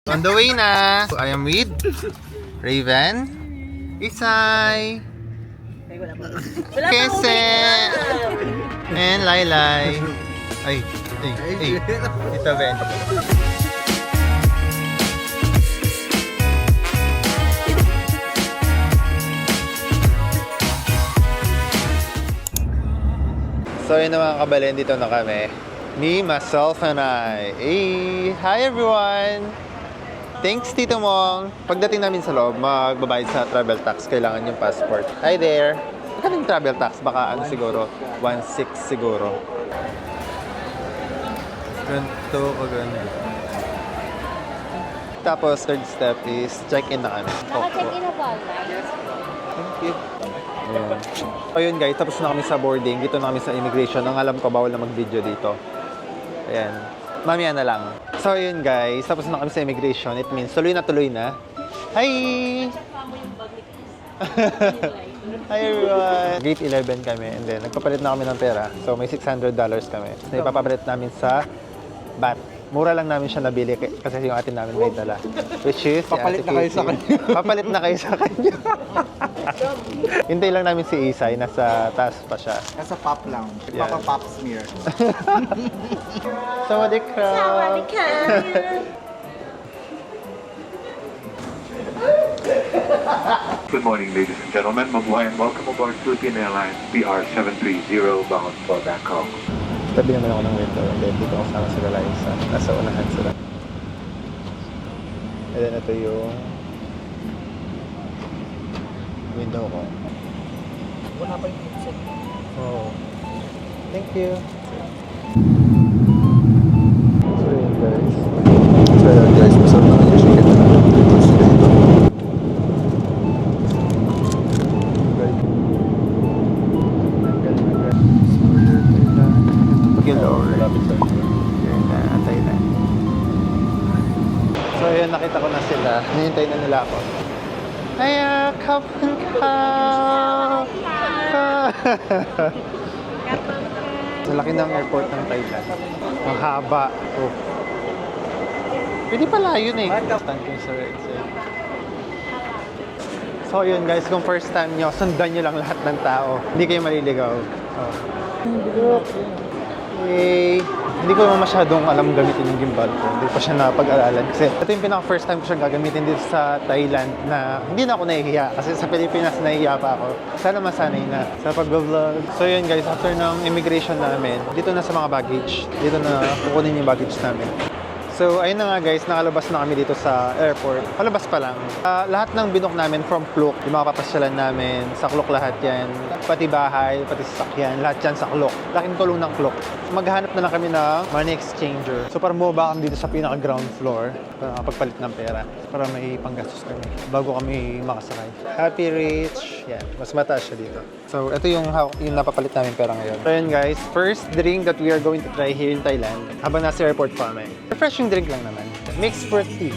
On the way na. I am with Raven, Isay, Kese, and Laylay. Ay. Ito, Ben. So yun na mga kabalen, dito na kami. Me, myself, and I. Hey! Hi everyone! Thanks Tito Mong! Pagdating namin sa loob, magbabayad sa travel tax. Kailangan yung passport. Hi there! Magkano yung travel tax? Baka ano siguro? 1.6 siguro. Ganito kaganda. Tapos third step is check-in na kami. Naka-check-in na ba? Thank you. Ayan. So yun guys, tapos na kami sa boarding. Dito na kami sa immigration. Ang alam ko, bawal na mag-video dito. Ayan. Mamaya na lang. So yun guys, tapos na kami sa immigration. It means tuloy na tuloy na. Hi! Hi everyone! Gate 11 kami and then nagpapalit na kami ng pera. So may $600 kami. Na ipapapalit namin sa BAT. Mura lang namin siya nabili kasi yung atin namin may dala. Which is, papalit na kayo sa kanya. Papalit na kayo sa kanya. Hintay lang namin si Isay, nasa taas pa siya. Nasa pop lounge. Yeah. Papa pop smear. Sawadee ka! Sawadee ka! Good morning, ladies and gentlemen. Mabuhay and welcome aboard Philippine Airlines PR730 bound for Bangkok. Tabi naman ako ng window and then dito ako sama sila Liza. Nasa unahan sila. And then ito yung window ko. Wala pa yung headset. Oh. Thank you. So yun guys. So yun guys, masarap na yung chicken na dito sila ito. So yun, nakita ko na sila. Nihintay na nila ako. Ay, kapun ka! Malaki ng airport ng Thailand. Ang haba. Oh. Pwede pala yun eh. Thank sa right side. So yun guys, kung first time nyo, sundan nyo lang lahat ng tao. Hindi kayo maliligaw. Oh. Hey. Hindi ko naman masyadong alam gamitin yung gimbal ko. Hindi pa siya napag-aralan. Kasi ito yung pinaka-first time ko siyang gagamitin dito sa Thailand na hindi na ako nahihiya. Kasi sa Pilipinas nahihiya pa ako. Sana masanay na sa pag-vlog. So yun guys, after ng immigration namin, dito na sa mga baggage. Dito na kukunin yung baggage namin. So, ayun na nga guys, nakalabas na kami dito sa airport. Palabas pa lang. Lahat ng binook namin from Klook, yung mga papasyalan namin, sa Klook lahat yan. Pati bahay, pati sasakyan, lahat yan sa Klook. Laking tulong ng Klook. Maghanap na lang kami ng money exchanger. So, para bumaba kami dito sa pinaka-ground floor para makapagpalit ng pera. Para may panggastos kami bago kami makasakay. Happy Rich. Yan, mas mataas siya dito. So, ito yung napapalit namin pera ngayon. So, yun guys, first drink that we are going to try here in Thailand habang nasa airport pa kami. Refreshing drink lang naman. Mixed fruit tea.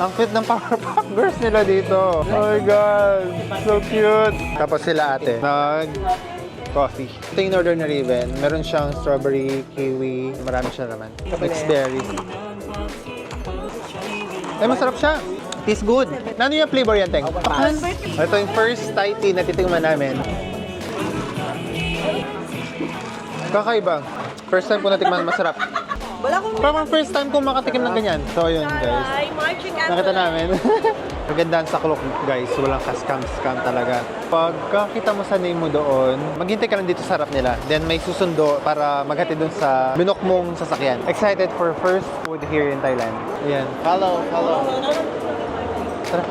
Ang cute ng Powerpuff Girls nila dito. Oh my God! So cute! Tapos sila ate, coffee. Ito yung order na Raven. Meron siyang strawberry, kiwi, marami siya naman. Mixed berry. Ay, masarap siya. Tastes good. Ano yung flavor yan, Teng? Ito yung first Thai tea na titingnan namin. Kakaiba. First time ko natikman, masarap. Parang first time ko makatikim ng ganyan. So, yun guys. Nakita namin. Magandaan sa Klook guys. Walang ka-scam talaga. Pagkakita mo sa name mo doon, maghintay ka lang dito sa harap nila. Then may susundo para maghatid dun sa binook mong sasakyan. Excited for first food here in Thailand. Ayan. Hello. Tara.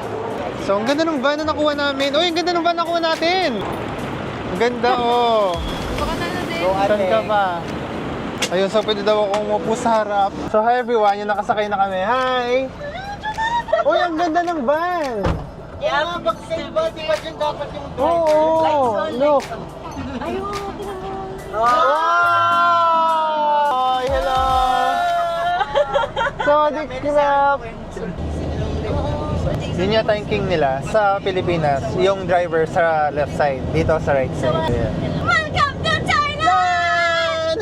So, ang ganda ng van na nakuha namin. Uy, ang ganda ng van na nakuha natin. Ang ganda, oh. Saan ka pa? Ayun, so pwede daw akong umupo sa harap. So, hi everyone, yung nakasakay na kami. Hi! Uy, ang ganda ng van! Yeah, bakit ba? Di ba dyan dapat yung Oo! Look! Ayun, Oh! Hello! Sawadee krap! Yun yata yung king nila sa Pilipinas. Yung driver sa left side, dito sa right side. Yeah. Welcome to Thailand!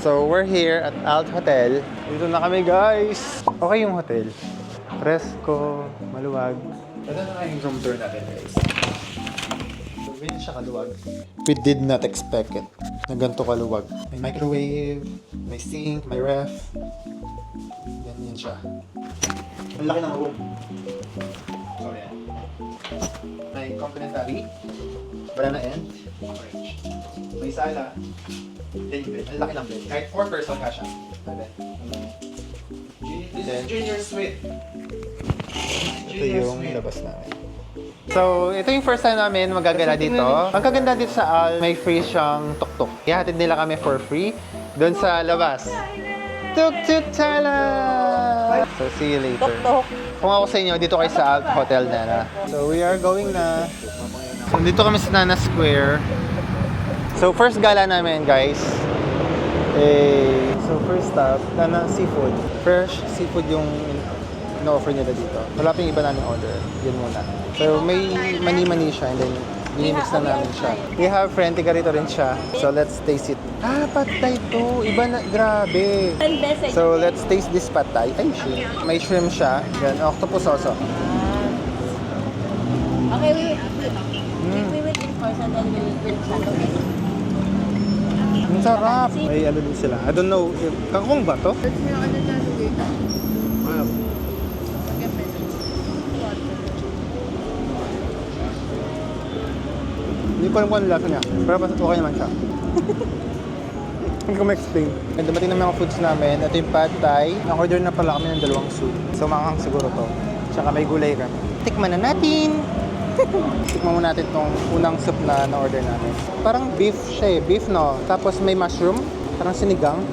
So we're here at Alt Hotel. Dito na kami, guys. Okay yung hotel. Presko, maluwag. Ito na nga yung room tour natin, guys. So, ganyan siya kaluwag. We did not expect it na ganito kaluwag. May microwave, may sink, may ref. Ganyan siya. Ang laki ng room. So, yan. May complimentary, banana end, orange. May sala, then yung bed. Ang laki ng bed. Kahit 4 person ka siya. This is junior suite. Ito yung labas namin. So, ito yung first time namin magagala dito. Ang kaganda dito sa Al, may free siyang tuk-tuk. Ihatid nila kami for free doon sa labas. Tuk-tuk Thailand! So, see you later. Kung ako sa inyo, dito kayo sa Alp Hotel Nana. So, we are going na. So, dito kami sa Nana Square. So, first gala namin, guys. So, first stop, Nana Seafood. Fresh seafood yung na-offer nila dito. Wala pa yung iba namin order. Yun muna. So, may mani-mani siya and then minimix na namin siya. We have friend, tiga rito rin siya. So, let's taste it. Ah, pad thai to. Iba na, grabe. So, let's taste this pad thai. Ay, shrimp. May shrimp siya. Yan, octopus also. Okay, we will enforce and then we'll start, okay? Ang sarap. May ano din sila. I don't know. Kangkong ba to? Hindi ko alam kung ano lasa niya. Pero okay naman siya. Hindi ko ma-explain. Dumating na mga foods namin. Ito yung pad thai. Na-order na pala kami ng 2 soup. So, manghang siguro to. Tsaka may gulay kami. Tikman na natin! Tikman mo natin tong unang soup na na-order namin. Parang beef siya eh. Beef, no? Tapos may mushroom. Parang sinigang.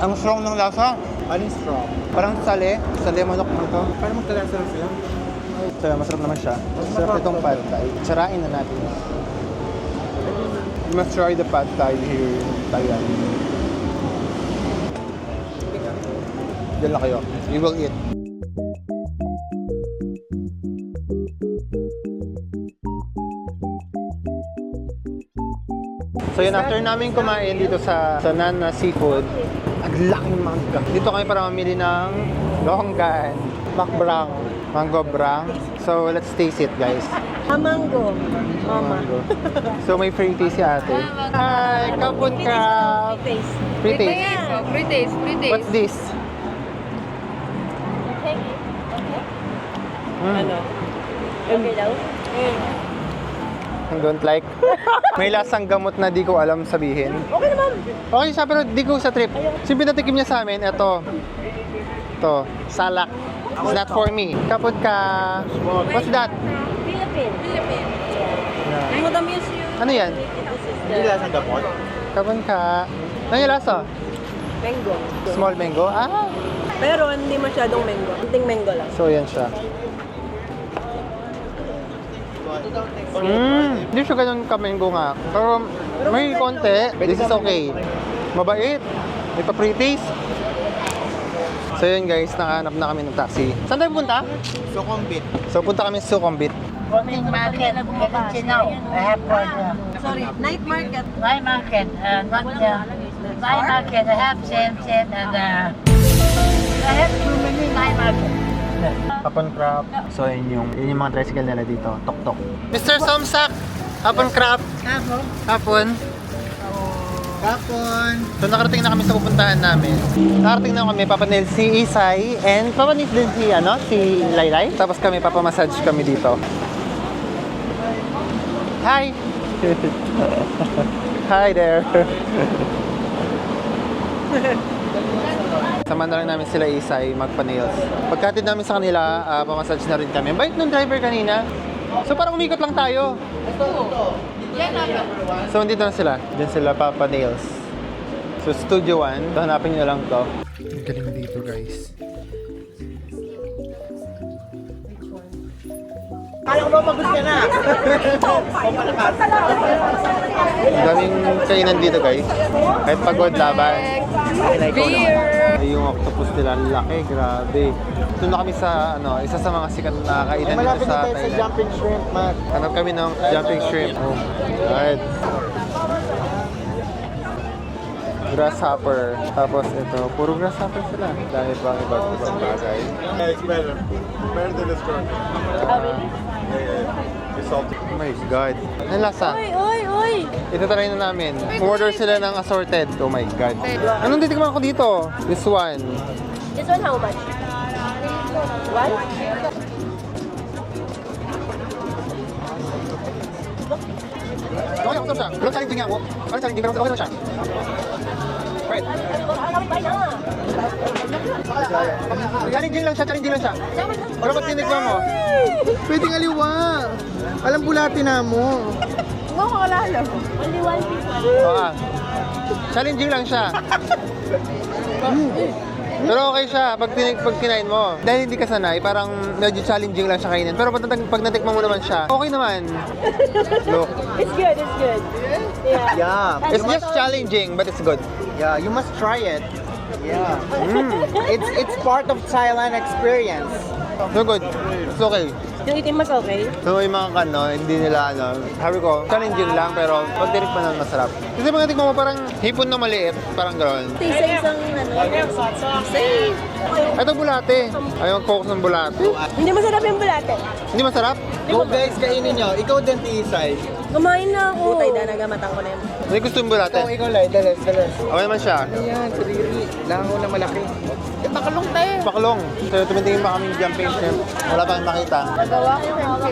Ang strong ng lasa. Anong strong? Parang sali. Sali manok man to. Paano magkalasa na sila? So, masarap naman siya. Masarap itong pad thai. Tsarain na natin. You must try the pad thai here in Thailand. Diyan lang kayo. You will eat. So yun, after namin kumain dito sa Nana Seafood, ang laking mangga. Dito kami para mamili ng longgan, makbrang, mango brang. So let's taste it, guys. Mango. Mama. Mango. So may free taste si ate. Hi, kapon ka. Free taste. Free taste, free taste. What's this? Okay. Okay. Ano? Okay daw? I don't like. May lasang gamot na di ko alam sabihin. Okay naman. Okay siya, pero di ko sa trip. Simple na tikim niya sa amin, ito. Ito, salak. It's not for me. Kapod ka. What's that? Philippines. Yeah. Madam is you. Ano yan? Hindi lasang gamot. Kapod ka. Ano yung lasa? Mango. Small mango? Ah! Pero hindi masyadong mango. Kunting mango lang. So, yan siya. Hindi siya ganun ka-mango nga. Pero may konti. This is okay. Mabait. May pa-pre-taste. So yun guys, nakahanap na kami ng taxi. Saan tayo pupunta? Sukumbit. So punta kami sa Sukhumvit. Morning market, let you know. I have for Sorry, night market. my market, not my market. I have same, and I have too many my market. Hapon Crab. So yun yung mga tricycle nila dito. Tok-tok. Mr. Somsak! Hapon Crab. Hapon. Hapon. So nakarating na kami sa pupuntahan namin. Nakarating na kami, Papa Nel, si Isay, and Papa Nel din si Laylay. Tapos kami, papamassage kami dito. Hi! Hi there! Sama na lang namin sila Isay, magpa-nails. Pagkatid namin sa kanila, pamassage na rin kami. Ang bait ng driver kanina. So parang umikot lang tayo. So nandito na sila. Diyan sila Papa Nails. So Studio 1. Hanapin nyo na lang to. Ang galing dito guys. Kala ko ba magus ka na? Ang daming kainan dito guys. Kahit pagod laban. Beer! Ay, yung octopus nila, laki, grabe. Doon na kami sa, isa sa mga sikat na kainan dito Malapit na sa tayo sa Thailand. jumping shrimp, Matt. Hanap kami ng jumping shrimp. Oh, right. Grasshopper. Tapos ito, puro grasshopper sila. Dahil pang iba't ibang bagay. Yeah, it's better. Better than this one. Oh, really? Yeah. It's salty. Oh my God. Ang lasa. Uy! Ito try na namin. Order sila ng assorted. Oh my God. Anong titikman ko dito? This one. This one how much? One? Okay, okay siya. Pero challenging nga ako. Ano challenging? Pero okay lang siya. Right. Challenging lang siya. Pero pag tinikman mo, Pwedeng aliwa. Alam bulati na mo. Only one piece. challenging lang siya. Pero okay siya pag kinain mo. Dahil hindi ka sanay, parang medyo challenging lang siya kainin. Pero pag natikman mo naman siya, okay naman. Look. It's good. Yeah. Yeah. It's just challenging, but it's good. Yeah, you must try it. Yeah. It's part of Thailand experience. So good. It's okay. Yung itim mas okay? So yung mga hindi nila sabi ko, challenging lang pero pag tinikman naman masarap. Kasi pag natikman mo parang hipon na maliit, parang gano'n. Isa isang Same. Ito bulate. Ayaw mag-focus ng bulate. Hindi masarap yung bulate. Hindi masarap? Go guys, kainin nyo. Ikaw din, Tisay. Kumain na ako. Putay, nagamatan ko na yun. Hindi gusto yung bulate. Ikaw lang. Dalas. Okay naman siya. Ayan, sarili. Langaw na malaki. Paklong. So tumitingin pa kami jumping shrimp. Wala pa kami makita. Nagawa ko yung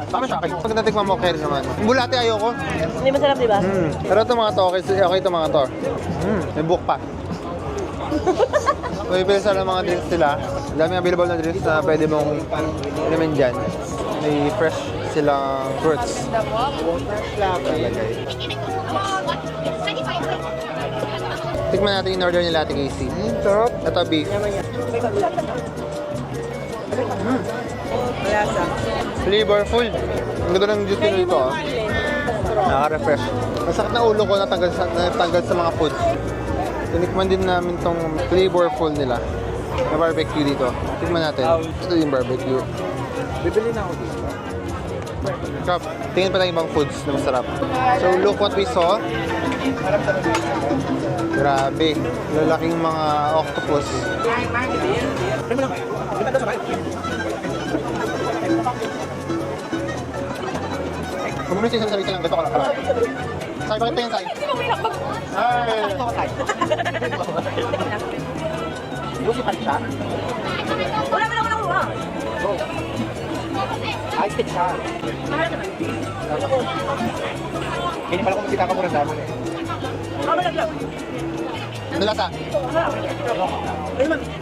Baka siya akin. Pag natikman mo, okay rin naman. Yung bulate ayoko. Hindi masarap, di ba? Pero ito mga to, okay ito mga to. May buhok pa. May pila ng mga drinks sila. Ang daming available na drinks na pwede mong inumin dyan. May fresh silang fruits. Lalagay. Tikman natin yung order nila, Ate Casey. Sarap. Ito, beef. Malasa. Flavorful. Ang ganda ng juice nito. Nakaka-refresh. Masakit na ulo ko natanggal sa mga foods. Tinikman din namin tong flavorful nila na barbecue dito. Tikman natin. Ito yung barbecue. Bibili na ako dito. Crap. Tingin pa tayong ibang foods na masarap. So look what we saw. Grabe. Lalaking mga octopus. Kung muna siya sarili lang, gato ka lang pala. Say, bakit tingin, Say? Ay! Busi pa siya. Wala mo lang ako nakuha. Ay, stick siya. Hindi pala kung makita ka muna dami. Ano lasa?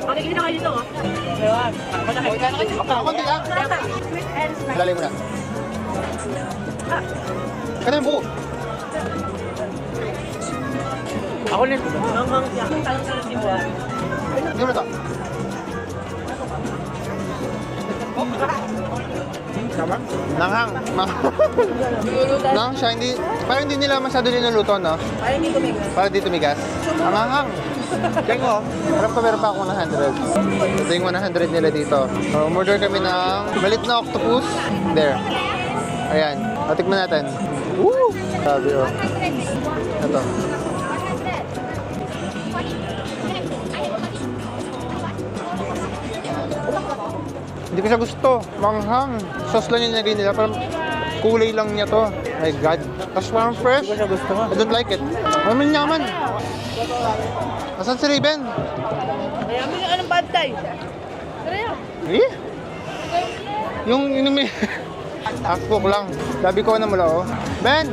Makikita na kayo dito, oh. Konti lang. Sweet and spicy. Lalay mo na. Kaya yung buo. Ako rin. Hindi mo na ito. Tama? Nanghang. Nanghang siya. Parang hindi nila masyado niluluto, no? Parang hindi tumigas. Para di tumigas. Ang hanghang. Check ko. Harap ko meron pa ako 100. Ito yung 100 nila dito. So, umorder kami ng malit na octopus. There. Ayan. Tikman natin. Woo! Sabi oh. Ito. Hindi ko siya gusto. Manghang. Sauce lang yung nilagay nila. Parang kulay lang niya to. My God. Tapos parang fresh. Hindi ko siya gusto. I don't like it. Mamin yaman. Asan si Raven? Mayami yung anong bad tay. Eh? Yung may... Half-cook lang. Sabi ko na mula oh. Ben!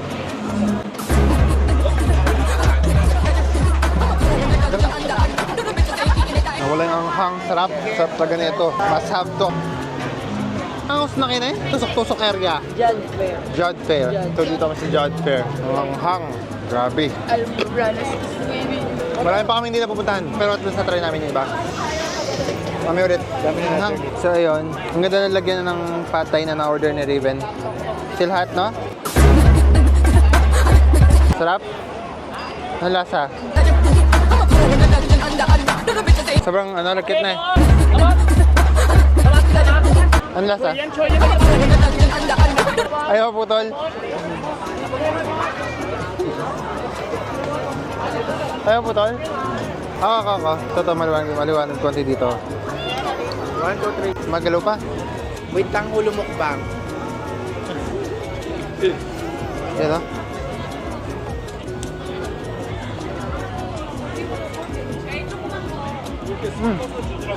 Nawala yung anghang. Sarap. Sarap talaga nito. Must have to. Ang house na kina eh? Tusok-tusok area. Jug fair. Jod Fair. So dito kami sa Jod Fair. Ang anghang. Grabe. Marami pa kami hindi na pupuntahan. Pero at least na-try namin yung iba. Kami ulit. Anghang. So ayun. Ang ganda na lagyan ng patay na na-order ni Raven. Still hot, no? Sarap? Ang lasa? Sobrang lagkit na eh. Ano lasa? Ayaw putol. Ayaw putol. Ako. Totoo, maliwanag konti dito. 1, 2, 3. Magalaw pa. Wait lang, ulo mukbang. Yan o.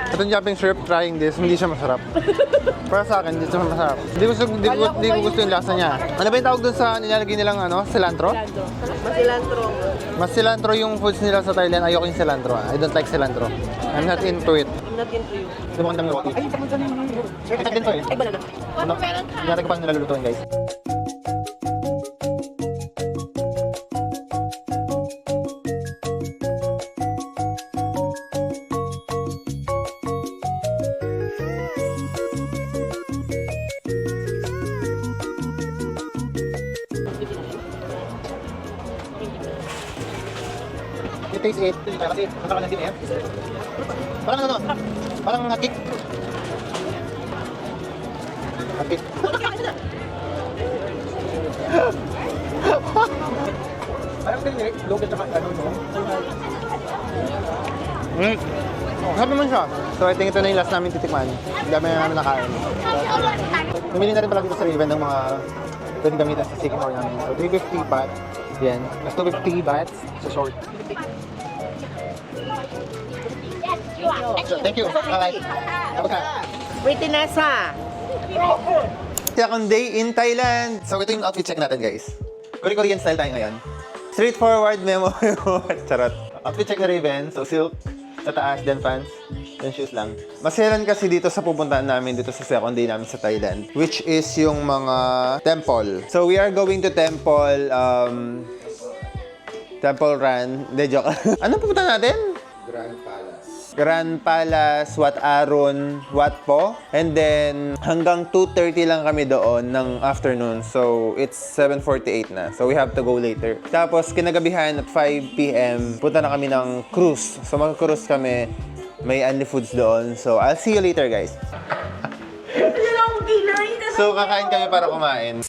Itong jumping shrimp, trying this, hindi siya masarap. Para sa akin, hindi siya masarap. Hindi ko gusto yung lasa niya. Ano ba yung tawag doon sa nilalagay nilang cilantro? Mas cilantro yung foods nila sa Thailand. Ayoko yung cilantro. I don't like cilantro. I'm not into it. Ito mo kandang roti. Ay, pamunta na yung Excited din to eh. Ay, balaga. Hindi natin ko pang nilalulutuin, guys. You taste it. Kasi masarap ng din eh. Parang hotcake. Hotcake. Parang din local tsaka Sabi man siya. So I think ito na yung last namin titikman. Ang dami na namin nakain. Pumili na rin pala dito sa Raven ng mga pwedeng gamitan sa Sycamore namin. So 350 baht. Yan. Mas 250 bahts sa short. Thank you. Alright. Pretty Nessa! Second day in Thailand. So ito yung outfit check natin, guys. Korean style tayo ngayon. Straightforward, memo. Charot. Outfit check na Raven. So silk sa taas, then pants, then shoes lang. Maselan kasi dito sa pupuntahan namin dito sa second day namin sa Thailand, which is yung mga temple. So we are going to temple Temple Run. Hindi, joke. Anong pupuntahan natin? Grand Palace, Wat Arun, Wat Po. And then, hanggang 2:30 lang kami doon ng afternoon. So, it's 7:48 na. So, we have to go later. Tapos, kinagabihan at 5 p.m., punta na kami ng cruise. So, mag-cruise kami. May only foods doon. So, I'll see you later, guys. So, kakain kami para kumain.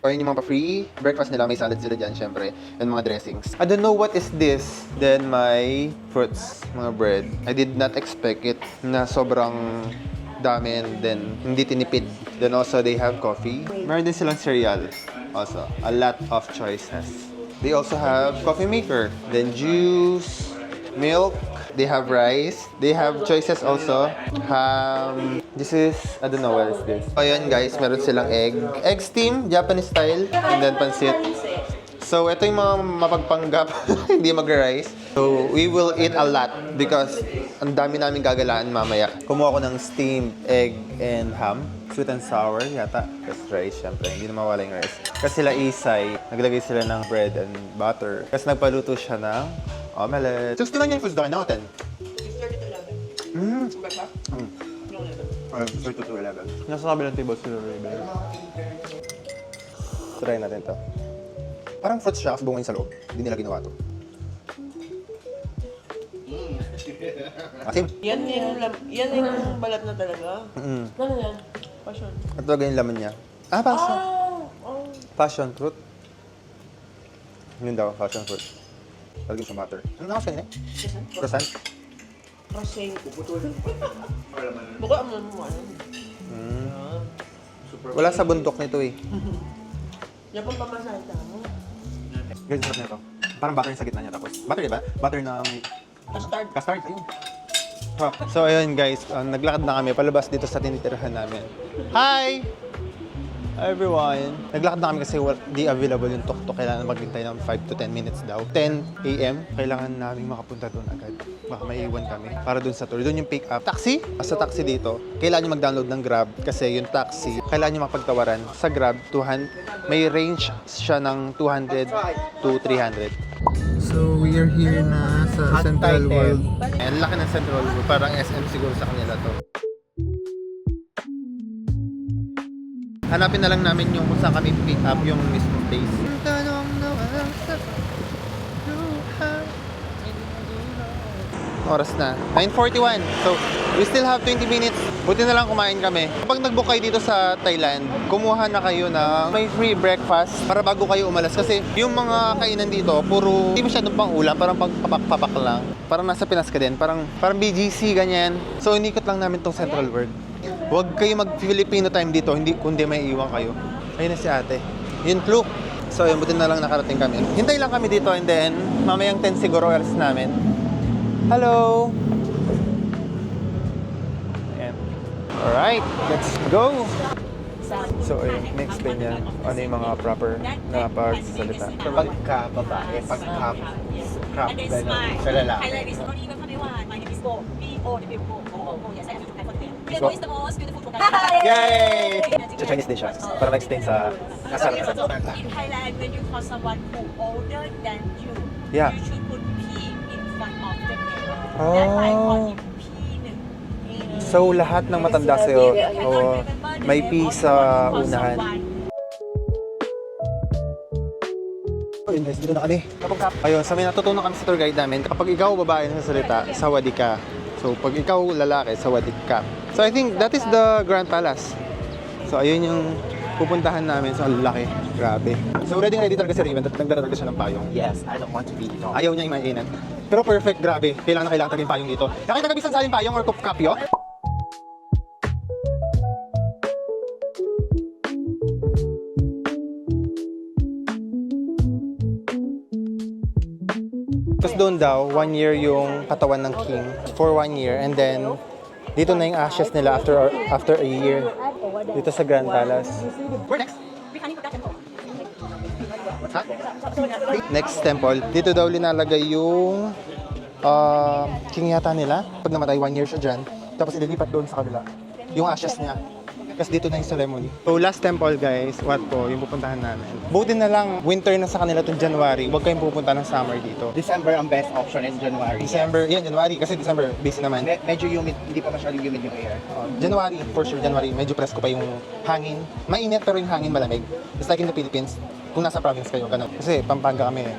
O yun yung mga pa-free breakfast nila, may salad sila dyan, syempre, and mga dressings. I don't know what is this. Then my fruits, mga bread. I did not expect it na sobrang dami and then hindi tinipid. Then also they have coffee. Meron din silang cereal. Also, a lot of choices. They also have coffee maker. Then juice, milk. They have rice. They have choices also. This is, I don't know what is this. Ayun guys, meron silang egg. Egg steam, Japanese style. And then pansit. So, ito yung mga mapagpanggap. Hindi mag-rice. So, we will eat a lot because ang dami namin gagalaan mamaya. Kumuha ko ng steamed egg and ham. Sweet and sour yata. Tapos rice, syempre. Hindi na mawala yung rice. Kasi sila Isay, naglagay sila ng bread and butter. Kasi nagpaluto siya ng omelette. Just lang yung foods doon natin. 6:30 to 11. Nasa kabilang table sila Raven. Try natin to. Parang fruits siya, bungay sa loob. Hindi nila ginawa to. Asim. Yan yung balat na talaga. Ano yan? Passion. Ito talaga yung laman niya. Passion. Passion fruit. Yun daw, passion fruit. Talagyan sa butter. Ano na kasi eh? Croissant? Crossing. Buka mo mo. Wala sa bundok nito eh. Yan pang pamasahin ka mo. Ganyan sarap nito. Parang butter sa gitna niya tapos. Butter diba? Butter na may... Custard. Custard, ayun. So ayun guys, naglakad na kami palabas dito sa tinitirahan namin. Hi! Everyone! Naglakad na kami kasi di available yung tuk-tuk. Kailangan maghintay ng 5 to 10 minutes daw. 10 a.m. Kailangan namin makapunta doon agad. Baka maiiwan kami para doon sa tour. Doon yung pick up. Taxi? Sa taxi dito, kailangan nyo mag-download ng Grab kasi yung taxi, kailangan nyo mapagtawaran. Sa Grab, may range siya ng 200 to 300. So, we are here na sa Central World. Ang laki ng Central World. Parang SM siguro sa kanila to. Hanapin na lang namin yung kung saan kami pick up yung mismo place. oras na? 9:41. So, we still have 20 minutes. Buti na lang kumain kami. Kapag nag-book kayo dito sa Thailand, kumuha na kayo na may free breakfast para bago kayo umalas. Kasi yung mga kainan dito, puro hindi masyadong pang ulam, parang pagpapak lang. Parang nasa Pinas ka din. Parang BGC, ganyan. So, inikot lang namin tong Central World. Huwag kayo mag-Filipino time dito, kundi may iwan kayo. Ayun na si ate. Yun, Luke. So, yun, buti na lang nakarating kami. Hintay lang kami dito and then, mamayang 10 siguro alas namin. Hello! Ayan. Alright, let's go! So, ayun, explain niya ano yung mga proper na pagsasalita. Pagka-babae, pagka-crop, gano'n, sa lalaki. Highlight is only even Taiwan. My name is Bo. B-O-W-O. Oh, yes, I have to type for them. Vietnam is the most beautiful country. Yay! Sa Chinese din siya, para ma-explain sa kasal. In Thailand, when you call someone who older than you, Yeah. you should put P in front of the name. Oh. That's why I call him P1. So, lahat ng matanda sa'yo, may P sa unahan. Ayun guys, dito na kami. Ayun, sa may natutunan kami sa tour guide namin, kapag ikaw babae na salita, sawadi ka. So, pag ikaw lalaki, sawadi ka. So, I think that is the Grand Palace. So, ayun yung pupuntahan namin. So, ang laki. Grabe. So, ready talaga si Raven. Nagdala talaga siya ng payong. Yes, I don't want to be no. Ayaw niya yung mainan. Pero perfect, grabe. Kailangan talaga yung payong dito. Nakita ka bisan sa aling payong or kapyo? Tapos doon daw, 1 year yung katawan ng king for 1 year and then dito na yung ashes nila after a year dito sa Grand Palace. Where next? Ha? Next temple. Dito daw linalagay yung king yata nila. Pag namatay 1 year siya dyan, tapos ililipat doon sa kabila yung ashes niya. Kasi dito na yung ceremony. So last temple guys, what po, yung pupuntahan namin. Buti na lang, winter na sa kanila itong January. Huwag kayong pupunta ng summer dito. December ang best option in January. December, yan January kasi December busy naman. Medyo humid, hindi pa masyadong humid yung air. January, for sure January, medyo presko pa yung hangin. Mainit pero yung hangin malamig. Just like in the Philippines, kung nasa province kayo, ganun. Kasi Pampanga kami eh.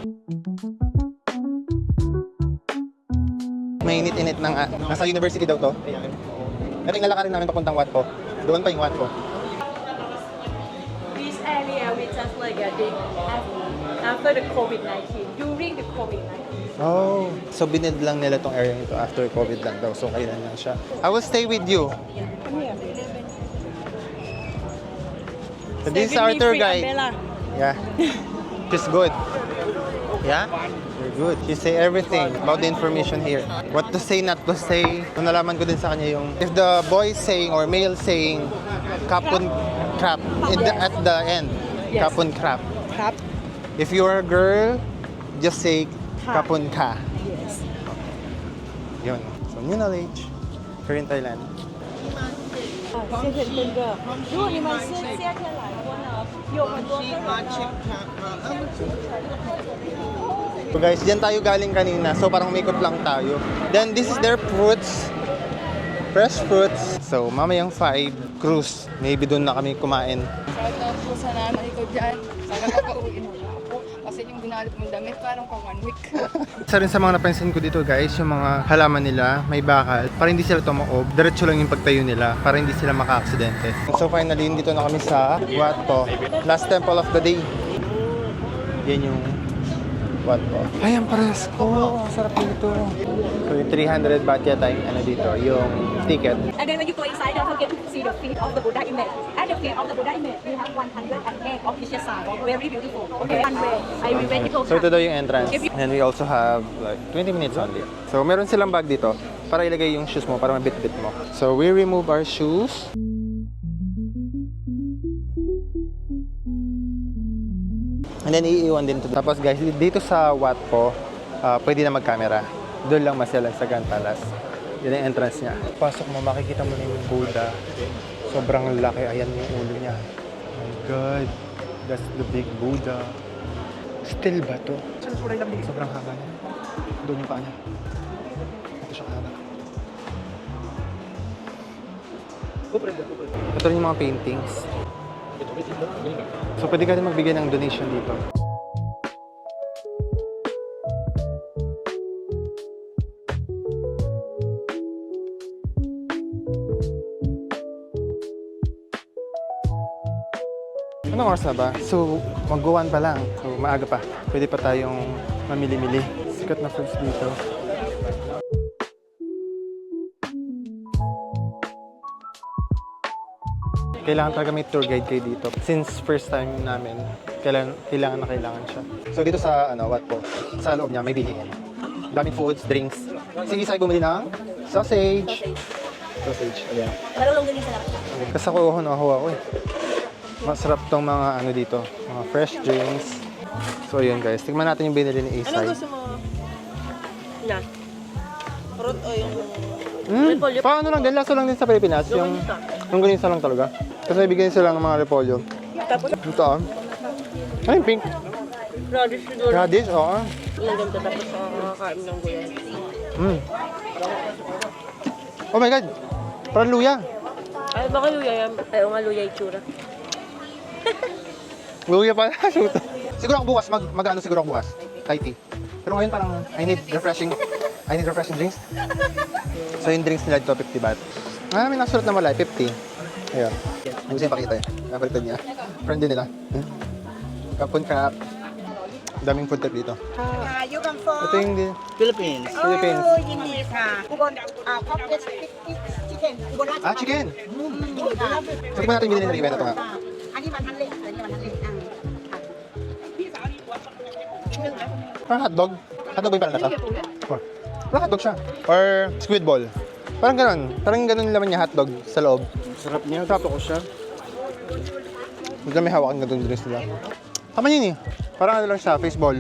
Mainit-init ng, nasa university daw to. Pero yung lalakarin namin papuntang Wat po. Doon pa yung Wat po. This area we just like did after the COVID-19, during the COVID-19. Oh, so binid lang nila tong area nito after COVID lang daw. So kailan lang siya. I will stay with you. So this is our tour guide. Yeah. She's good. Yeah? You're good. She say everything about the information here. What to say, not to say. So nalaman ko din sa kanya yung if the boy is saying or male saying kapun crap at the end. Yes. Kapun crap. Crap. If you're a girl, just say kapun ka. Yes. Yun. So new knowledge. Here in Thailand. 谢谢坤哥。如果你们是夏天来的话呢，有很多客人呢。 So guys, dyan tayo galing kanina. So parang umikot lang tayo. Then this is their fruits. Fresh fruits. So mamayang 5 cruise. Maybe doon na kami kumain. Shoutout po sa nanay ko dyan. Sana papauwiin mo na ako. Kasi yung binalot mong damit parang pang 1 week. Isa rin sa mga napansin ko dito guys, yung mga halaman nila, may bakal. Para hindi sila tumaob, diretso lang yung pagtayo nila para hindi sila maka-aksidente. So finally, dito na kami sa Wat po. Last temple of the day. Yan yung Wat po. Ay, ang presko. Ang sarap dito. So yung 300 baht yata yung ano dito, yung ticket. And then when you go inside, don't forget to see the feet of the Buddha image. At the feet of the Buddha image, we have 108 official signs. Very beautiful. Okay. One way. I recommend you go. So ito daw yung entrance. And we also have like 20 minutes only. So meron silang bag dito para ilagay yung shoes mo, para mabit-bit mo. So we remove our shoes. And then iiwan din ito. Tapos guys, dito sa Wat po, pwede na mag-camera. Doon lang masyalan sa Grand Palace. Yan ang entrance niya. Pasok mo, makikita mo na yung Buddha. Sobrang laki. Ayan yung ulo niya. Oh my God. That's the big Buddha. Still ba to? Sobrang haba niya. Doon yung paa niya. Ito siya kahaba. Ito rin yung mga paintings. So pwede ka rin magbigay ng donation dito. Anong oras na ba? So, mag-1 pa lang. So, maaga pa. Pwede pa tayong mamili-mili. Sikat na foods dito. Kailangan talaga may tour guide kayo dito. Since first time namin, kailangan siya. So, dito sa, what po? Sa loob niya, may bilihin. Daming foods, drinks. Sige, sa'yo bumili ng sausage. Sausage, ayan. Marunong galing sa lakas. Kasi ako, ako eh. Masarap tong mga dito, mga fresh drinks. So yun guys, tignan natin yung binili ni Isay. Anong gusto mo? Yan. Fruit o yung... Paano lang din, laso lang din sa Pilipinas. Yung ganisa lang talaga. Kasi bigyan sila ng mga repolyo. Tapos, Ito ano yung pink? radish siguro. Radish, oo. Ilang ganito tapos kain ng gulay. Oh my God! Parang luya. Ay, baka luya yan. Ayaw nga luya itsura. Luya pala. Siguro ako bukas, mag-ano siguro ako bukas. Thai tea. Pero ngayon parang I need refreshing drinks. So yung drinks nila dito, 50 baht. May nasulat na malay, 50. Ayun. Ang gusto yung pakita eh. Napalitan niya. Friend din nila. Kapon crab. Daming food trip dito. You come from Ito yung Philippines. Philippines. Hindi ka. Complex chicken. Chicken! So tignan natin yung binili ng event ito nga. Parang hotdog. Hotdog ba yung parang nasa? Parang hotdog siya. Or squid ball. Parang ganun. Parang ganun laman niya hotdog sa loob. Sarap niya. Tapo ko siya. Bigla may hawakan na doon drinks nila. Tama yun eh. Parang ano lang siya, fish ball.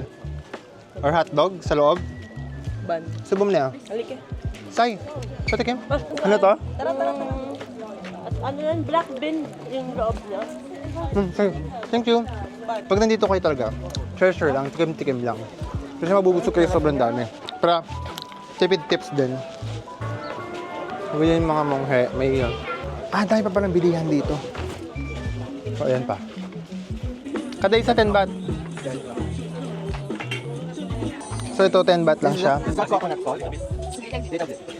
Or hotdog sa loob. Ban. Subom na yan. Halika. Say, patikim. Ano to? Tara. At ano yan, black bean yung loob niya. Say, thank you. Pag nandito kayo talaga, treasure lang, tikim-tikim lang. Kasi mabubusog kayo sobrang dami. Para tipid tips din. Ganyan yung mga monghe, may dami pa palang bilihan dito. So, ayan pa. Kada isa 10 baht. So, ito 10 baht lang siya.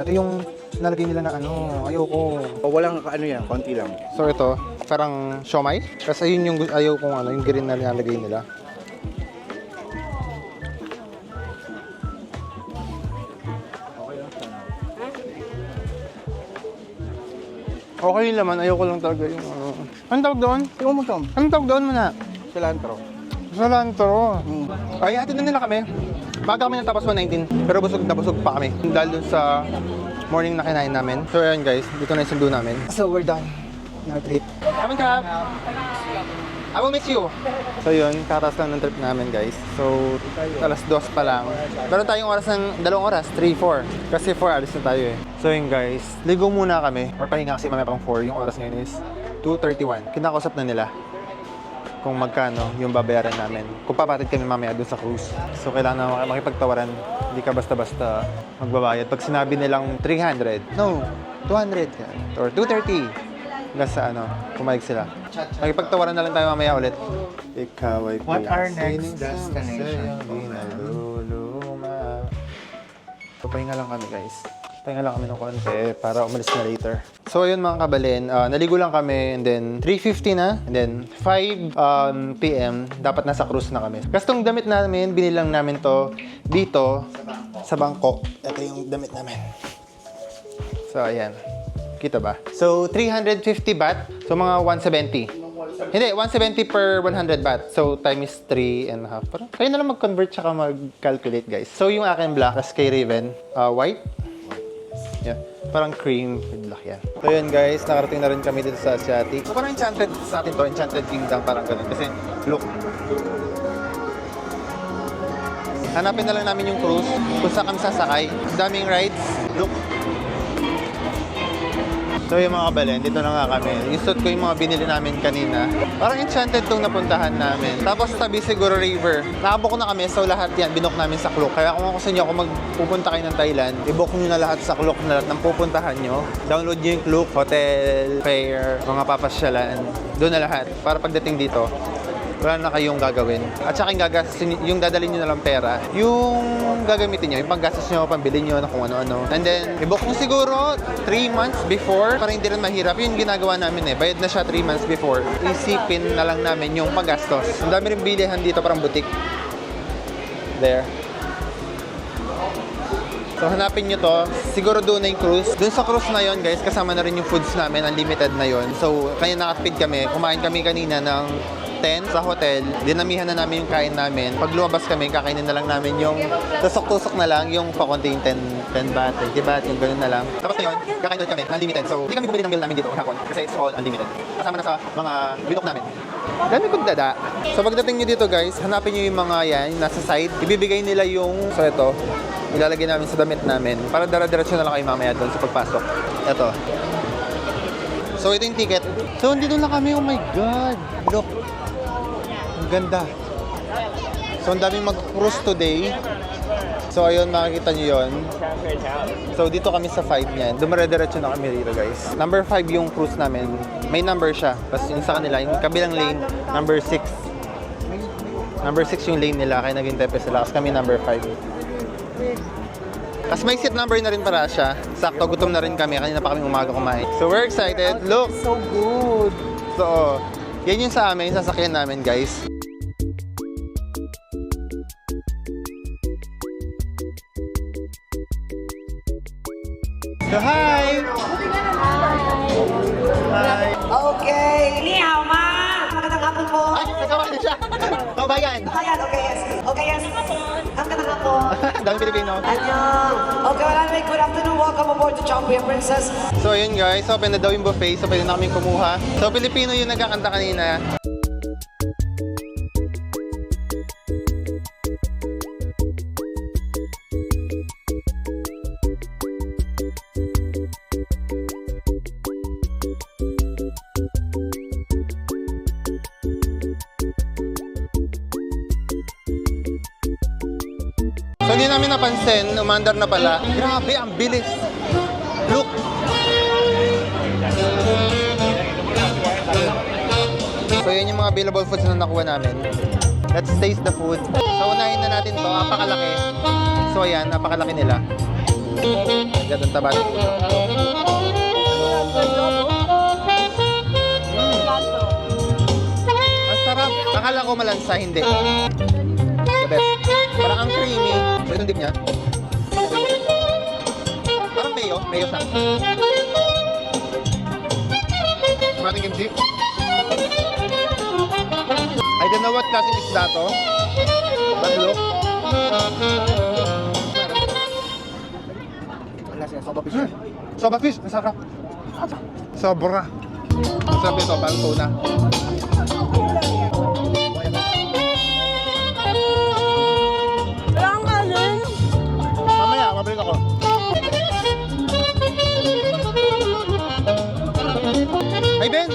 Ito yung nalagay nila na ayoko. Walang yan, konti lang. So, ito, parang siomay. Kasi yun yung ayaw kong yung green na nilalagay nila. Okay naman, ayoko lang talaga yung Anong tawag doon? Tingnan mo, Tom. Anong tawag doon muna? Cilantro. Cilantro. Ay, hatid na nila kami. Baga kami natapos 119, pero busog na busog pa kami. Dahil dun sa morning na kinain namin. So ayan guys, dito na yung sundo namin. So we're done. Now trip. Coming crab! I will miss you! So yun, kataas lang ng trip namin guys. So, alas 2 pa lang. Meron tayong oras ng 2 oras, 3, 4. Kasi 4 alis na tayo eh. So yun guys, ligo muna kami. Or pahinga kasi mamaya pang 4. Yung oras ngayon is 2:31. Kinakausap na nila kung magkano yung babayaran namin. Kung papatid kami mamaya dun sa cruise. So kailangan na makipagtawaran. Hindi ka basta-basta magbabayad. Pag sinabi nilang 300, no, 200 yan. Or 230. Hanggang sa pumayag sila. Makipagtawaran na lang tayo mamaya ulit. Ikaw ay What our next destination? So, pahinga lang kami guys. Pahinga lang kami ng konti para umalis na later. So, ayun mga kabalin. Naligo lang kami and then 3:50 na. And then 5 p.m. dapat nasa cruise na kami. Kasi itong damit namin, binilang namin to dito sa Bangkok. Ito yung damit namin. So, ayan. Kita ba? So, 350 baht. So, mga 170. Hindi, 170 per 100 baht. So, time is 3.5. Parang kayo na lang mag-convert tsaka mag-calculate, guys. So, yung akin black, as kay Raven, white. Yeah. Parang cream with black yan. So, yun guys. Nakarating na rin kami dito sa Asiatic. So, parang enchanted sa atin to. Enchanted Kingdom. Parang ganun. Kasi, look. Hanapin na lang namin yung cruise. Kung saan kami sasakay. Daming rides. Look. So yung mga kabalin, dito na nga kami. Yung suit ko yung mga binili namin kanina. Parang enchanted tong napuntahan namin. Tapos tabi siguro river. Nakabook na kami, so lahat yan, binook namin sa Klook. Kaya kung ako sa inyo, kung magpupunta kayo ng Thailand, i-book nyo na lahat sa Klook na lahat ng pupuntahan nyo. Download nyo yung Klook, hotel, fare, mga papasyalan. Doon na lahat. Para pagdating dito, wala na kayong gagawin. At saka yung dadalhin nyo na lang pera, yung gagamitin nyo, yung panggastos nyo, pambili nyo na kung ano-ano. And then, i-book nyo siguro 3 months before para hindi rin mahirap. Yung ginagawa namin bayad na siya 3 months before. Isipin na lang namin yung panggastos. Ang dami rin bilihan dito, parang butik. There. So, hanapin nyo to. Siguro doon na yung cruise. Doon sa cruise na yon guys, kasama na rin yung foods namin. Unlimited na yon. So, kaya nakatipid kami. Kumain kami kanina ng 10 sa hotel. Dinamihan na namin yung kain namin. Pag lumabas kami, kakainin na lang namin yung tusok-tusok na lang yung pakunting 10 baht, 20 baht, yung gano'n na lang. Tapos na yun, kakain ulit kami. Unlimited. So, hindi kami bumili ng meal namin dito hapon. Kasi it's all unlimited. Kasama na sa mga binok namin. Dami kong dada. So, pagdating nyo dito guys, hanapin nyo yung mga yan, nasa side. Ibibigay nila yung, so ito, ilalagay namin sa damit namin para dara-diretso na lang kayo mamaya doon sa pagpasok. Ito. So, ito yung ticket. So, dito na kami. Oh my God. Look. Ang ganda. So, ang daming mag-cruise today. So, ayun, makikita nyo yun. So, dito kami sa 5 niyan. Dumare-diretso na kami dito, guys. Number 5 yung cruise namin. May number siya. Tapos yung sa kanila, yung kabilang lane, number 6. Number 6 yung lane nila, kaya naging tepe sila. Tapos kami number 5. Tapos may seat number na rin para siya. Sakto, gutom na rin kami. Kanina pa kami umaga kumain. So, we're excited. Look! So good. So, yan yung sa amin, yung sasakyan namin, guys. So, hi! Hi! Okay, ni hao ma. Magandang hapon po. Ay, nagkawa na siya! Kabayan! Ayan, okay, yes. Okay, yes. Ang magandang hapon. Dami Pilipino. Annyeong. Okay, well, anyway, good afternoon. Welcome aboard to Champion Princess. So, yun guys. Open na daw yung buffet. So, pwede na kaming kumuha. So, Pilipino yung nagkakanta kanina. So, hindi namin napansin, umandar na pala. Grabe, ang bilis. Look! So, yan yung mga available foods na nakuha namin. Let's taste the food. So, unahin na natin to. Napakalaki. So, ayan, napakalaki nila. Ganda ang tabat. Ang sarap. Akala ko malansa, hindi. The best. Parang ang creamy. So, itong dip niya. Parang mayo. Mayo siya. Maraming kimchi. I don't know what klaseng isda to. But look. Soba fish. Ang sarap. Sobra. Ang sarap ito. Parang tuna. Mamaya, mabalik ako. Hey Ben!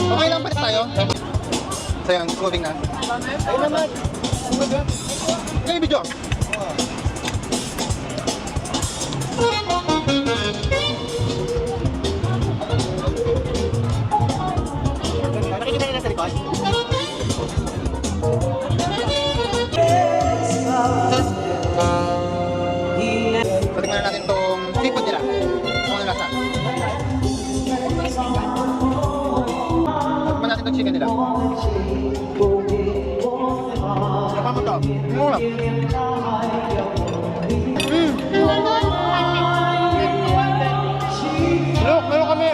Okay lang palit tayo? So yun, moving na. Ayun naman! Okay, video! Nakikita nila sa likod? So, tingnan natin itong seafood nila. Kung ano lasa. Tingnan natin itong chicken nila. Sapa mo ito. Mura. Look, meron kami.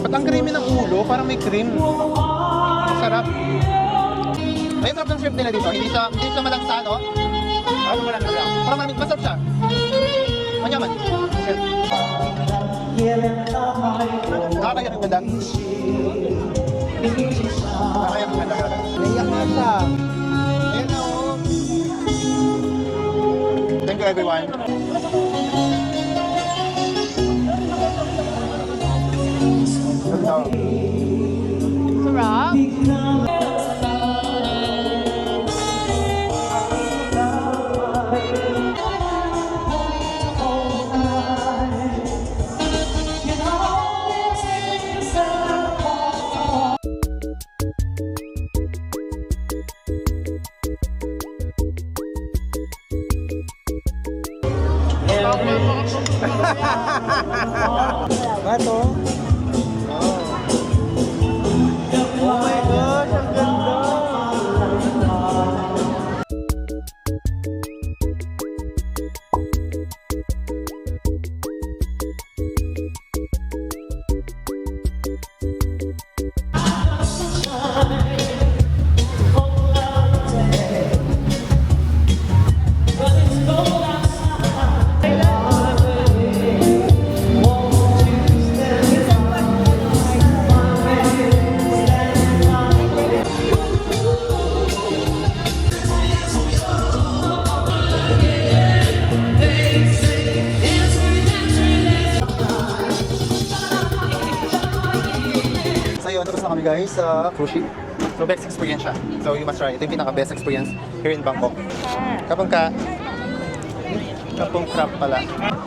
Ba't ang creamy ng ulo? Parang may cream. Sarap. May sarap ng shrimp nila dito. Hindi siya malangsa, no? Ano malangsa siya? Parang masarap siya. Manyaman. Nakakaya ang ganda. Nakakaya ang ganda. Naiyak na siya. Ayan na, oh. Thank you, everyone. Sarap. Bato? Oh my gosh, ang ganda! So yun, tapos na kami guys sa cruise ship. So best experience siya. So you must try. Ito yung pinaka-best experience here in Bangkok. Kapag crab pala.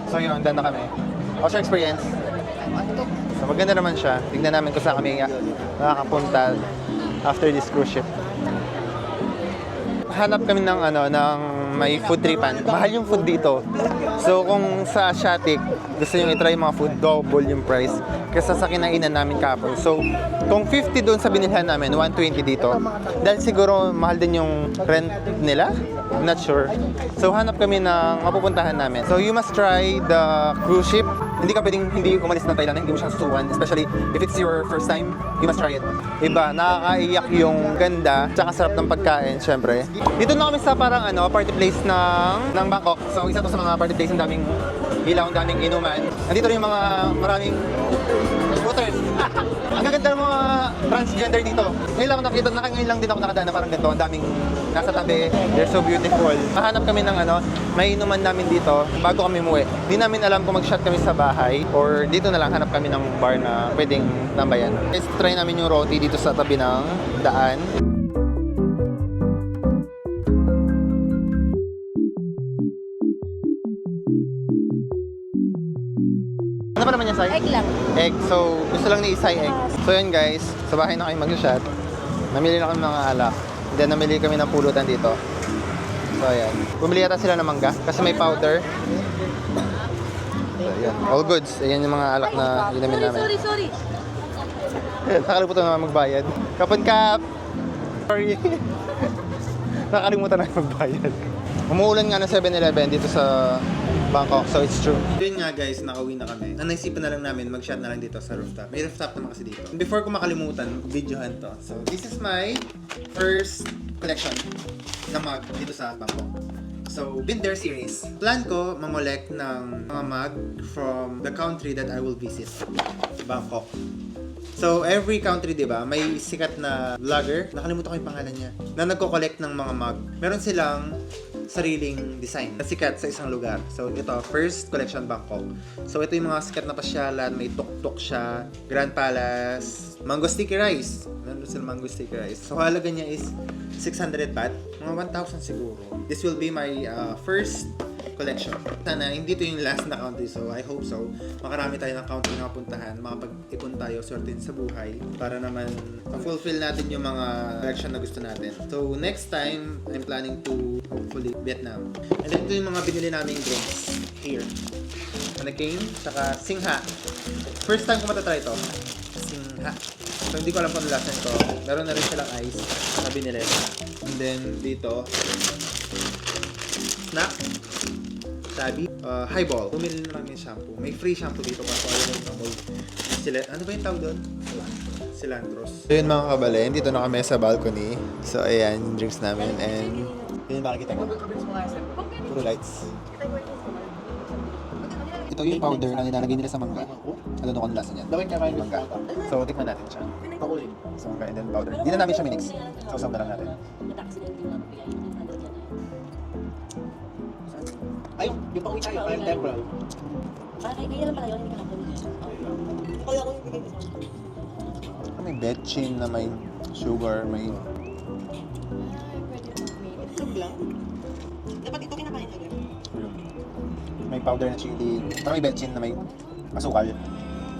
So yun, done na kami. What's your experience? So maganda naman siya. Tignan namin kung saan kami nakakapunta after this cruise ship. Hanap kami ng may food tripan. Mahal yung food dito. So kung sa Asiatic, gusto nyo i-try mga food, double yung price kaysa sa kinainan namin kapon. So kung 50 doon sa binilhan namin, 120 dito. Dahil siguro mahal din yung rent nila. I'm not sure. So hanap kami ng mapupuntahan namin. So you must try the cruise ship. Hindi ka pwedeng hindi umalis ng Thailand, hindi mo siya susuwan. Especially if it's your first time, you must try it. Iba, nakakaiyak yung ganda, tsaka sarap ng pagkain, syempre. Dito na kami sa parang party place ng Bangkok. So isa to sa mga party place, ang daming ilaw, ang daming inuman. Nandito rin yung mga maraming scooters. Ang gaganda ng mga transgender dito. Ngayon lang ako nakita, ngayon lang din ako nakadaan na parang ganito. Ang daming nasa tabi. They're so beautiful. Mahanap kami ng may inuman namin dito bago kami umuwi. Hindi namin alam kung mag-shot kami sa bahay or dito na lang hanap kami ng bar na pwedeng tambayan. Let's try namin yung roti dito sa tabi ng daan. Ano pa naman yan, Sai? Egg lang. Egg. So, gusto lang ni Isay egg. So, yun guys. Sa bahay na kayo mag-shot. Namili na kami mga alak. Then, namili kami ng pulutan dito. So, ayan. Bumili yata sila ng mangga kasi may powder. So, ayan. All goods. Ayan yung mga alak na ginamin namin. Sorry. Nakalimutan na magbayad. Kapag sorry. Nakalimutan na magbayad. Umuulan nga ng 7-Eleven dito sa Bangkok, so it's true. Yun nga guys, nakauwi na kami. Ang naisipan na lang namin, mag-shot na lang dito sa rooftop. May rooftop naman kasi dito. Before ko makalimutan, videohan to. So this is my first collection na mug dito sa Bangkok. So, been there series. Plan ko mamolek ng mga mug from the country that I will visit. Bangkok. So, every country, di ba, may sikat na vlogger, nakalimutan ko yung pangalan niya, na nagko-collect ng mga mug. Meron silang sariling design na sikat sa isang lugar. So, ito, first collection Bangkok. So, ito yung mga sikat na pasyalan, may tuk-tuk siya, Grand Palace, mango sticky rice. Meron silang mango sticky rice. So, halaga niya is 600 baht, mga 1,000 siguro. This will be my first collection. Sana hindi to yung last na country, so I hope so. Makarami tayo ng country na mapuntahan, makapag-ipon tayo, sortin sa buhay para naman fulfill natin yung mga collection na gusto natin. So next time, I'm planning to hopefully Vietnam. And then ito yung mga binili naming drinks here. Mannequin, saka Singha. First time ko matatry ito. Singha. So hindi ko alam kung lasa nito. Meron na rin silang ice na binili. And then dito, snack. Sabi, highball. Bumili na lang yung shampoo. May free shampoo dito kasi ayaw ng mold. Ano ba yung tawag doon? Cilantros. So yun mga kabale, dito na kami sa balcony. So ayan, yung drinks namin. And yun yung makikita ko. Puro lights. Ito yung powder na nilalagay nila sa mangga. Ano kung lasa niyan? Mangga. So tikman natin siya. So mangga and then powder. Hindi na namin siya minix. Sausaw na lang natin. Ay, yung pang tayo, parang temporal. Kaya lang pala yun, hindi ka May betchin na may sugar, may... lang. Dapat ito kinakain na rin. May powder na chili. Parang may betchin na may asukal.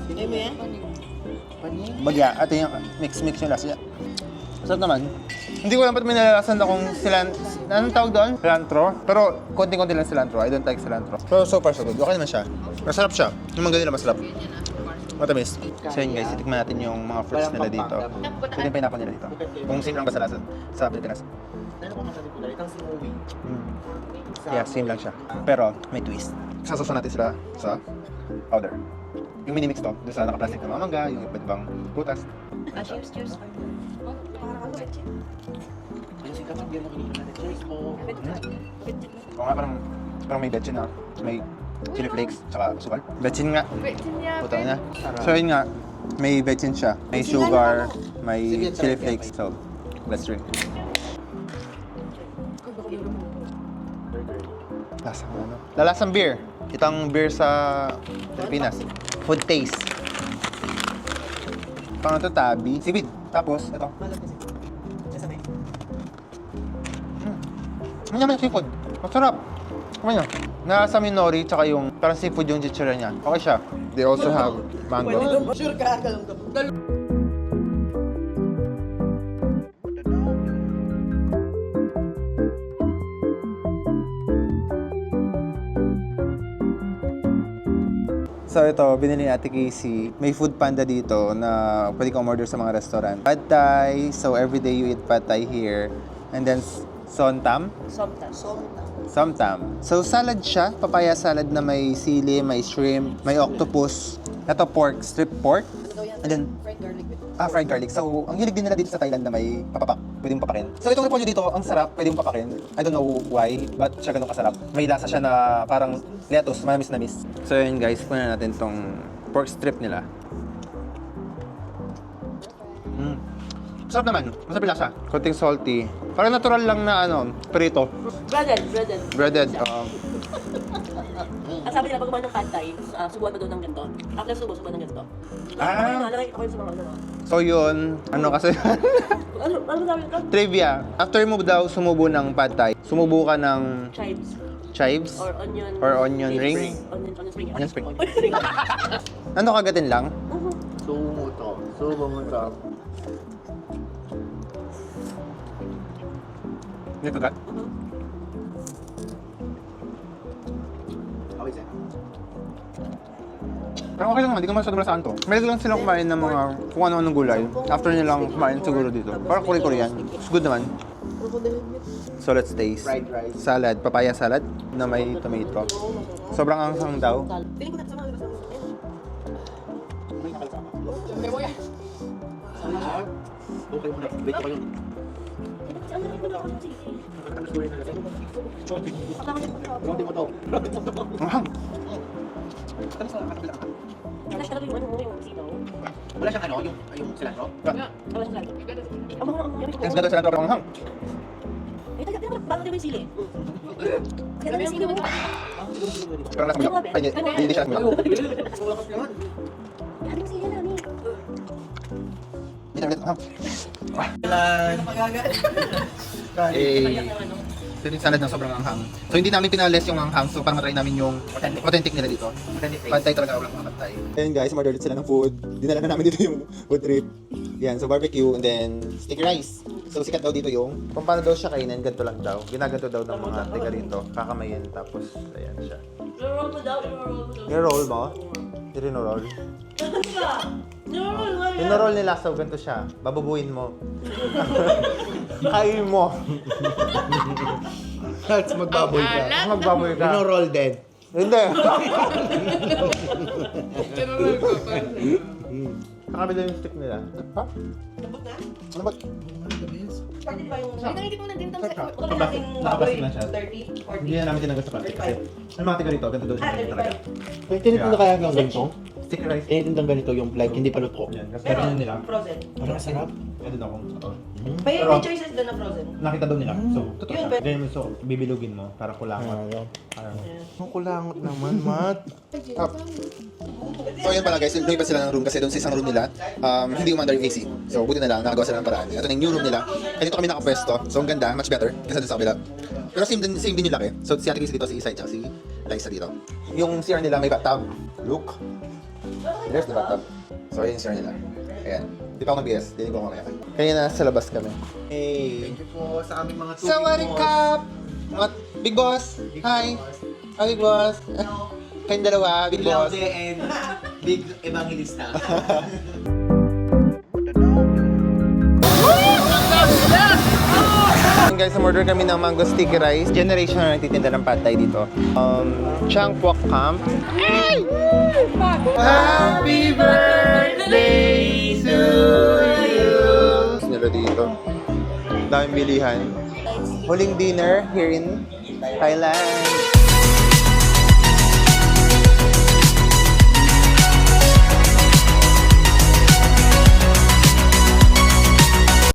Sino mo yan? Bagya, ito yung mix yung lasa niya. Sarap naman. Hindi ko lang ba't may nalalasan akong anong tawag doon? Cilantro. Pero konting-konti lang cilantro. I don't like cilantro. Pero so far so good. Okay naman siya. Masarap siya. Yung mga ganyan masarap. Matamis. So yun guys, itikman natin yung mga fruits nila dito. Ito yung pineapple nila dito. Kung same lang ba sa lasa sa Pilipinas. Yeah, same lang siya. Pero may twist. Sasawasan natin sila sa powder. Yung minimix to, doon sa naka-plastic na mga mangga, yung iba't ibang prutas. Cheers. Oo nga, parang may betchin na. May chili flakes, tsaka sugar. Betchin nga. Puta na. So yun nga, may betchin siya. May sugar, may chili flakes. So, let's drink. Lasang ano? Lalasang beer. Itang beer sa Pilipinas. Food taste. Pang ito tabi. Seaweed. Tapos, ito. Ano naman yung seafood? Masarap. Ano yun? Nasa minori, tsaka yung parang seafood yung chichira niya. Okay siya. They also have mango. Sure ka, galong ka. So ito, binili ni Ate Casey. May food panda dito na pwede kang order sa mga restaurant. Pad Thai, so everyday you eat Pad Thai here. And then Somtam. So salad siya, papaya salad na may sili, may shrimp, may octopus. Ito pork, strip pork. And then fried garlic. So ang hilig din nila dito sa Thailand na may papapak, pwede mong papakin. So itong repolyo dito, ang sarap, pwede mong papakin. I don't know why, but siya ganun kasarap. May lasa siya na parang lettuce, manamis na miss. So yun guys, kunin natin tong pork strip nila. Sarap naman, masarap yung lasa. Konting salty. Parang natural lang na prito. Breaded. Ang sabi nila, pag kumain ng pad thai, subuhan mo doon ng ganito. After subuhan ng ganito. Nakikita ko yun sa mga So yun, kasi Ano sabi ka? trivia. After mo daw sumubo ng pad thai, sumubo ka ng chives Or onion ring. Onion spring. Ano kagatin lang? Subo mo to. Hindi kagat? Okay, sir. Pero okay lang naman, di ka masyado malasaan to. May lang silang kumain ng mga kung ano-anong gulay. After nilang kumain siguro dito. Parang Korean. It's good naman. So let's taste. Fried rice. Salad, papaya salad na may tomato. Sobrang anghang daw. Piling ko na sa mga Okay mo na. Wait ko yun. Rondi mo to. Anghang. Flash talaga yung yung sitaw. Wala siyang yung cilantro? Wala siyang lalo. Ang mga Ang ganda sila ng anghang. bago din yung sili. Ganda yung sili mo. Parang nasa milk. Ay, hindi siya nasa milk. Ganda yung sili namin. Hindi na ulit anghang. Ito yung salad na sobrang anghang. So hindi namin pinales yung anghang, so parang matry namin yung authentic nila dito. Pad Thai talaga, walang mga Pad Thai. Ayun guys, umorder ulit sila ng food. Dinala na namin dito yung food trip. Yan, so barbecue and then sticky rice. So sikat daw dito yung, kung paano daw siya kainin, ganito lang daw. Ginaganto daw ng mga tiga rito. Kakamayin, tapos ayan siya. Roll mo daw. I-roll mo? I-roll? In-roll nila, so ganito siya. Bababuin mo. Kain mo. That's magbaboy ka. Magbaboy ka. Roll din. Hindi. Kinurol ko pa. Nakabila yung stick nila. Ha? Ano ba? Pwede ba yung... Hindi mo na din tang sa... Nakaplastic na siya. 30, 40. Hindi na namin tinagal sa plastic kasi ang mga tiga rito, ganito daw siya talaga. Tinitinda kaya hanggang ganito? Sticky rice. Tinitindang ganito yung like hindi pa luto. Yan, kasi ganyan nila. Frozen. Parang sarap. Pwede na akong May choices doon na frozen. nakita daw nila. So, totoo Yun, siya. pero- Ganyan mo, so, bibilugin mo para kulangot. Ang kulangot naman, Mat. So yun pala guys, lumipat sila ng room kasi doon sa isang room nila, hindi umandar yung AC. So buti na lang, nakagawa sila ng paraan. Ito na yung new room nila. Kaya dito kami nakapwesto. So ang ganda, much better kaysa doon sa kabila. Pero same din yung laki. So si Ate Casey dito, si Isay, tsaka si Liza dito. Yung CR nila may bathtub. Look. There's the bathtub. So yun yung CR nila. Ayan. Di pa ako nag-BS. Dinig ko mamaya. Kanina nasa labas kami. Hey! Thank you po sa aming mga tubig. Sawadikap! What? Big Boss! Hi! Ah, Big Boss! Kayong dalawa, Big Boss. and Big Evangelista. Guys, order kami ng mango sticky rice. Generation na nagtitinda ng pad thai dito. Chang Kwok Camp. Happy birthday to you! Nila dito. Daming bilihan. Huling dinner here in Thailand.